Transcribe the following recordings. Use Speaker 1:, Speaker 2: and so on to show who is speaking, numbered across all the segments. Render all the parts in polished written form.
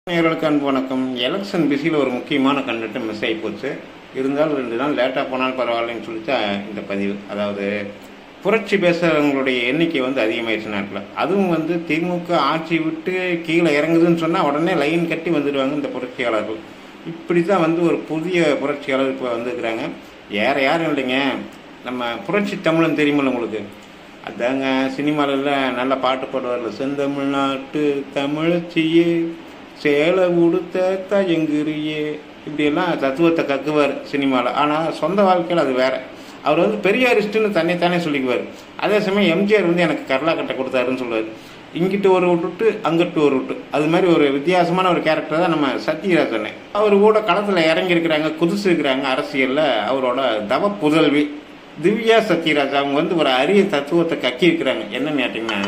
Speaker 1: நேயர்களுக்கு அன்பு வணக்கம். எலெக்ஷன் பிஸியில் ஒரு முக்கியமான கண்டென்ட் மிஸ் ஆகி போச்சு. இருந்தாலும் 2 நாள் லேட்டாக போனாலும் பரவாயில்லன்னு சொல்லிட்டு இந்த பதிவு. அதாவது புரட்சி பேசுகிறவங்களுடைய எண்ணிக்கை அதிகமாகிடுச்சு நாட்டில். அதுவும் திமுக ஆட்சி விட்டு கீழே இறங்குதுன்னு சொன்னால் உடனே லைன் கட்டி வந்துடுவாங்க இந்த புரட்சியாளர்கள். இப்படி தான் ஒரு புதிய புரட்சியாளர் இப்போ வந்துருக்குறாங்க. யாரும் இல்லைங்க, நம்ம புரட்சி தமிழன் தெரியுமில்ல உங்களுக்கு? அதாங்க சினிமாலெல்லாம் நல்ல பாட்டு பாடுவார்ல, செந்தமிழ்நாட்டு தமிழச்சியே சேலை உடுத்த தயங்குறியே, இப்படியெல்லாம் தத்துவத்தை கக்குவார் சினிமாவில். ஆனால் சொந்த வாழ்க்கையில் அது வேறு. அவர் பெரியாரிஸ்ட்டுன்னு தன்னைத்தானே சொல்லிக்குவார். அதே சமயம் எம்ஜிஆர் எனக்கு கரலா கட்டை கொடுத்தாருன்னு சொல்லுவார். இங்கிட்டு ஒரு விட்டு அங்கிட்டு ஒரு விட்டு, அது மாதிரி ஒரு வித்தியாசமான ஒரு கேரக்டர் தான் நம்ம சத்யராஜன். அவர் கூட களத்தில் இறங்கியிருக்கிறாங்க, குதிச்சிருக்கிறாங்க அரசியலில். அவரோட தவ புதல்வி திவ்யா சத்யராஜ் அவங்க ஒரு அரிய தத்துவத்தை கக்கியிருக்கிறாங்க. என்னன்னு கேட்டிங்கன்னா,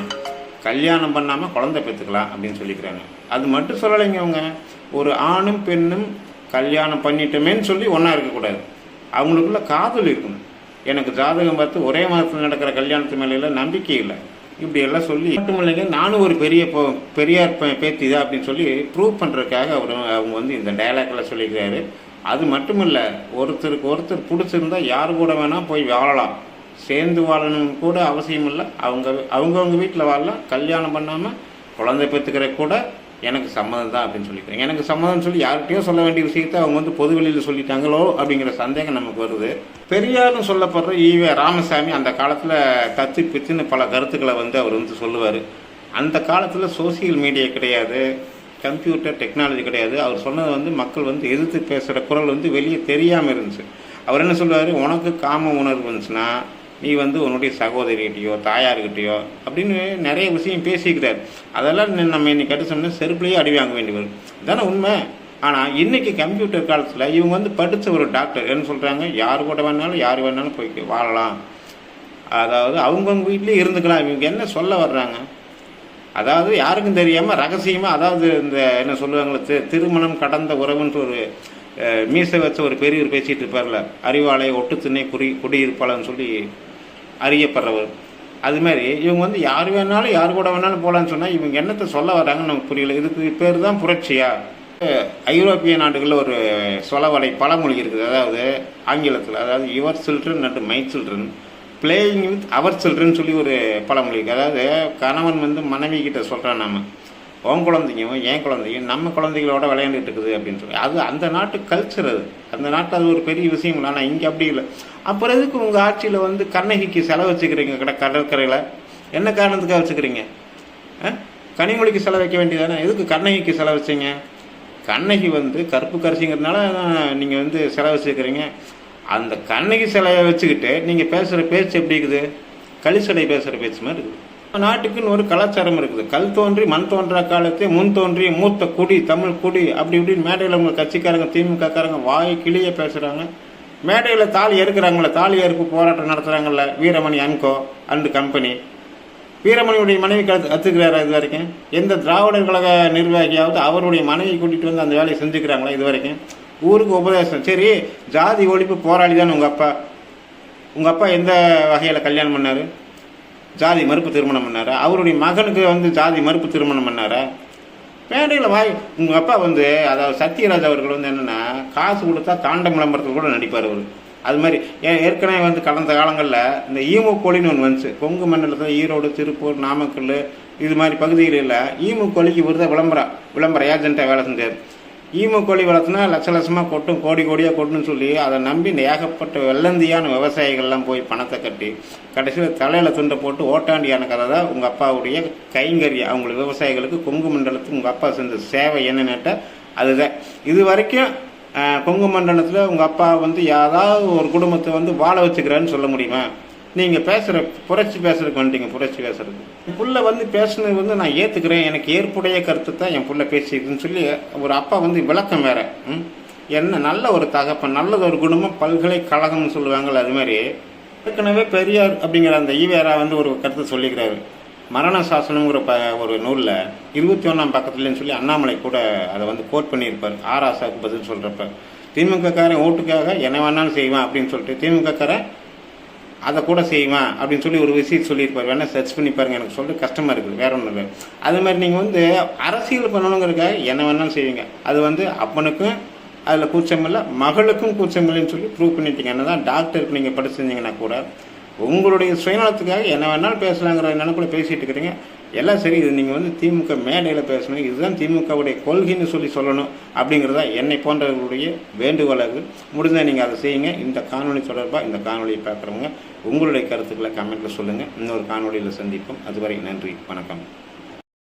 Speaker 1: கல்யாணம் பண்ணாமல் குழந்தை பெற்றுக்கலாம் அப்படின்னு சொல்லிக்கிறாங்க. அது மட்டும் சொல்லலைங்க, அவங்க ஒரு ஆணும் பெண்ணும் கல்யாணம் பண்ணிட்டோமேன்னு சொல்லி ஒன்றா இருக்கக்கூடாது, அவங்களுக்குள்ள காதல் இருக்கணும். எனக்கு ஜாதகம் பார்த்து ஒரே மாதத்தில் நடக்கிற கல்யாணத்து மேலே நம்பிக்கை இல்லை, இப்படியெல்லாம் சொல்லி மட்டும் இல்லைங்க, நானும் ஒரு பெரியார் பேத்தி தான் அப்படின்னு சொல்லி ப்ரூவ் பண்ணுறதுக்காக அவங்க இந்த டைலாக்ல சொல்லிக்கிறாரு. அது மட்டும் இல்லை, ஒருத்தருக்கு ஒருத்தர் பிடிச்சிருந்தா யார் கூட வேணால் போய் வாழலாம், சேர்ந்து வாழணும் கூட அவசியம் இல்லை, அவங்கவுங்க வீட்டில் வாழலாம். கல்யாணம் பண்ணாமல் குழந்தை பெற்றுக்கிற கூட எனக்கு சம்மதம் தான் அப்படின்னு சொல்லிக்கிறேன். எனக்கு சம்மதம் சொல்லி யார்கிட்டையோ சொல்ல வேண்டிய விஷயத்தை அவங்க பொதுவெளியில் சொல்லிட்டாங்களோ அப்படிங்கிற சந்தேகம் நமக்கு வருது. பெரியார்னு சொல்லப்படுற ஈவே ராமசாமி அந்த காலத்தில் கத்து பிச்சுன்னு பல கருத்துக்களை அவர் சொல்லுவார். அந்த காலத்தில் சோசியல் மீடியா கிடையாது, கம்ப்யூட்டர் டெக்னாலஜி கிடையாது. அவர் சொன்னது மக்கள் எதிர்த்து பேசுகிற குரல் வெளியே தெரியாமல் இருந்துச்சு. அவர் என்ன சொல்லுவார், உனக்கு காம உணர்வு வந்துச்சுன்னா நீ உன்னுடைய சகோதரிகிட்டையோ தாயார்கிட்டையோ அப்படின்னு நிறைய விஷயம் பேசிக்கிறார். அதெல்லாம் நம்ம இன்னைக்கு கட்டுச்சோம்னா செருப்புலேயே அடி வாங்க வேண்டி வரும், தானே உண்மை. ஆனால் இன்றைக்கி கம்ப்யூட்டர் காலத்தில் இவங்க படித்த ஒரு டாக்டர் என்ன சொல்கிறாங்க, யார் கூட வேணாலும் யார் வேணாலும் போய் வாழலாம், அதாவது அவங்கவுங்க வீட்லேயே இருந்துக்கலாம். இவங்க என்ன சொல்ல வர்றாங்க, அதாவது யாருக்கும் தெரியாமல் ரகசியமாக, அதாவது இந்த என்ன சொல்லுவாங்களே, திருமணம் கடந்த உறவுன்ட்டு ஒரு மீசை வச்ச ஒரு பெரியவர் பேசிகிட்டு இருப்பார்ல, அறிவாலய ஒட்டு திண்ணை குடியிருப்பாளன்னு சொல்லி அறியப்படுறவர். அது மாதிரி இவங்க யார் வேணாலும் யார் கூட வேணாலும் போகலான்னு சொன்னால் இவங்க என்னத்தை சொல்ல வர்றாங்கன்னு நமக்கு புரியல. இதுக்கு பேர் தான் புரட்சியா? ஐரோப்பிய நாடுகளில் ஒரு சொலவடை பழமொழி இருக்குது, அதாவது ஆங்கிலத்தில், அதாவது your children and my children playing with our children சொல்லி ஒரு பழமொழி. அதாவது கணவன் மனைவி கிட்ட சொல்கிறான், நம்ம உன் குழந்தைங்க என் குழந்தைங்க நம்ம குழந்தைகளோட விளையாண்டுட்டு இருக்குது அப்படின்னு சொல்லி. அது அந்த நாட்டு கல்ச்சர், அது அந்த நாட்டில் அது ஒரு பெரிய விஷயம் இல்லை. ஆனால் இங்கே அப்படி இல்லை. அப்புறம் எதுக்கு உங்கள் ஆட்சியில் கண்ணகிக்கு செலவு வச்சுக்கிறீங்க கடற்கரையில்? என்ன காரணத்துக்காக வச்சுக்கிறீங்க? கனிமொழிக்கு செலவு வைக்க வேண்டியதானே, எதுக்கு கண்ணகிக்கு செலவு வச்சிங்க? கண்ணகி கருப்பு கரிசிங்கிறதுனால நீங்கள் செலவு வச்சுக்கிறீங்க. அந்த கண்ணகி செலவை வச்சுக்கிட்டு நீங்கள் பேசுகிற பேச்சு எப்படி இருக்குது? களிசடை பேசுகிற பேச்சு மாதிரி இருக்குது. நாட்டுக்குன்னு ஒரு கலாச்சாரம் இருக்குது. கல் தோன்றி மண் தோன்றா காலத்தே முன் தோன்றிய மூத்த குடி தமிழ் குடி அப்படி இப்படின்னு மேடையில் உங்கள் கட்சிக்காரங்க திமுக காரங்க வாய் கிளியே பேசுகிறாங்க. மேடையில் தாலி ஏற்கிறாங்கள, தாலி ஏற்பு போராட்டம் நடத்துகிறாங்கல்ல வீரமணி அன்கோ அண்டு கம்பெனி. வீரமணியுடைய மனைவி கற்றுக்கிறாரா இது வரைக்கும்? எந்த திராவிடர் கழக நிர்வாகியாவது அவருடைய மனைவி கூட்டிகிட்டு அந்த வேலையை செஞ்சுக்கிறாங்களா இது வரைக்கும்? ஊருக்கு உபதேசம். சரி, ஜாதி ஒழிப்பு போராளி தானே உங்கள் அப்பா எந்த வகையில் கல்யாணம் பண்ணார்? ஜாதி மறுப்பு திருமணம் பண்ணாரா? அவருடைய மகனுக்கு ஜாதி மறுப்பு திருமணம் பண்ணாரா? மேடையில் உங்கள் அப்பா அதாவது சத்யராஜ் அவர்கள் என்னென்னா, காசு கொடுத்தா காண்டம் விளம்பரத்தில் கூட நடிப்பார் அவர். அது மாதிரி ஏற்கனவே கடந்த காலங்களில் இந்த ஈமுக்கோழின்னு ஒன்று வந்துச்சு. கொங்கு மண்டலத்தில் ஈரோடு, திருப்பூர், நாமக்கல் இது மாதிரி பகுதிகளில் ஈமுக்கோழிக்கு இவர் தான் விளம்பர ஏஜென்ட்டாக வேலை செஞ்சார். ஈமுக்கோழி வளர்த்துனா லட்சமாக கொட்டும், கோடியாக கொட்டுன்னு சொல்லி அதை நம்பி ஏகப்பட்ட வெள்ளந்தியான விவசாயிகள்லாம் போய் பணத்தை கட்டி கடைசியில் தலையில் துண்டை போட்டு ஓட்டாண்டியான கதை தான் உங்கள் அப்பாவுடைய கைங்கறி. அவங்களுக்கு விவசாயிகளுக்கு கொங்கு மண்டலத்துக்கு உங்கள் அப்பா செஞ்ச சேவை என்னன்னுட்ட அதுதான். இது வரைக்கும் கொங்கு மண்டலத்தில் உங்கள் அப்பா ஏதாவது ஒரு குடும்பத்தை வாழ வச்சுக்கிறான்னு சொல்ல முடியுமா? நீங்கள் பேசுகிற புரட்சி பேசுறதுக்கு வந்துட்டீங்க. புரட்சி பேசுறது என் புள்ள பேசுனது நான் ஏற்றுக்கிறேன், எனக்கு ஏற்புடைய கருத்து தான் என் புள்ள பேசிக்குதுன்னு சொல்லி ஒரு அப்பா விளக்கம் வேற. என்ன நல்ல ஒரு தகப்பன், நல்லது ஒரு குடும்பம், பல்கலைக்கழகம்னு சொல்லுவாங்கள்ல, அது மாதிரி. ஏற்கனவே பெரியார் அப்படிங்கிற அந்த ஈவேரா ஒரு கருத்தை சொல்லிக்கிறாரு. மரண சாசனங்கிற ஒரு நூலில் 21ஆம் பக்கத்துலன்னு சொல்லி அண்ணாமலை கூட அதை கோட் பண்ணியிருப்பார். ஆராசாவுக்கு பதில் சொல்கிறப்ப, திமுக காரன் ஓட்டுக்காக என்ன வேணாலும் செய்வான் அப்படின்னு சொல்லிட்டு திமுக காரன் அதை கூட செய்வேன் அப்படின்னு சொல்லி ஒரு விஷயம் சொல்லியிருப்பார். வேணால் சர்ச் பண்ணி பாருங்கள், எனக்கு சொல்லிட்டு கஷ்டமாக இருக்குது, வேற ஒன்றும் இல்லை. அது மாதிரி நீங்கள் வந்து அரசியல் பண்ணணுங்கிறதுக்காக என்ன வேணாலும் செய்வீங்க. அது வந்து அப்பனுக்கும் அதில் கூச்சமில்லை, மகளுக்கும் கூச்சமில்லைன்னு சொல்லி ப்ரூவ் பண்ணிட்டீங்க. என்ன தான் டாக்டருக்கு நீங்கள் படிச்சிருந்தீங்கன்னா கூட உங்களுடைய சுயநலத்துக்காக என்ன வேணாலும் பேசலாங்கிற நினைப்புல பேசிகிட்டு இருக்கிறீங்க. எல்லாம் சரி, இது நீங்கள் வந்து திமுக மேடையில் பேசணும், இதுதான் திமுகவுடைய கொள்கைன்னு சொல்லணும் அப்படிங்கிறதா என்னை போன்றவர்களுடைய வேண்டுகோளாக. முடிஞ்சால் நீங்கள் அதை செய்யுங்க. இந்த காணொலி தொடர்பாக இந்த காணொலியை பார்க்குறவங்க உங்களுடைய கருத்துக்களை கமெண்ட்டில் சொல்லுங்கள். இன்னொரு காணொலியில் சந்திப்போம். அதுவரை நன்றி, வணக்கம்.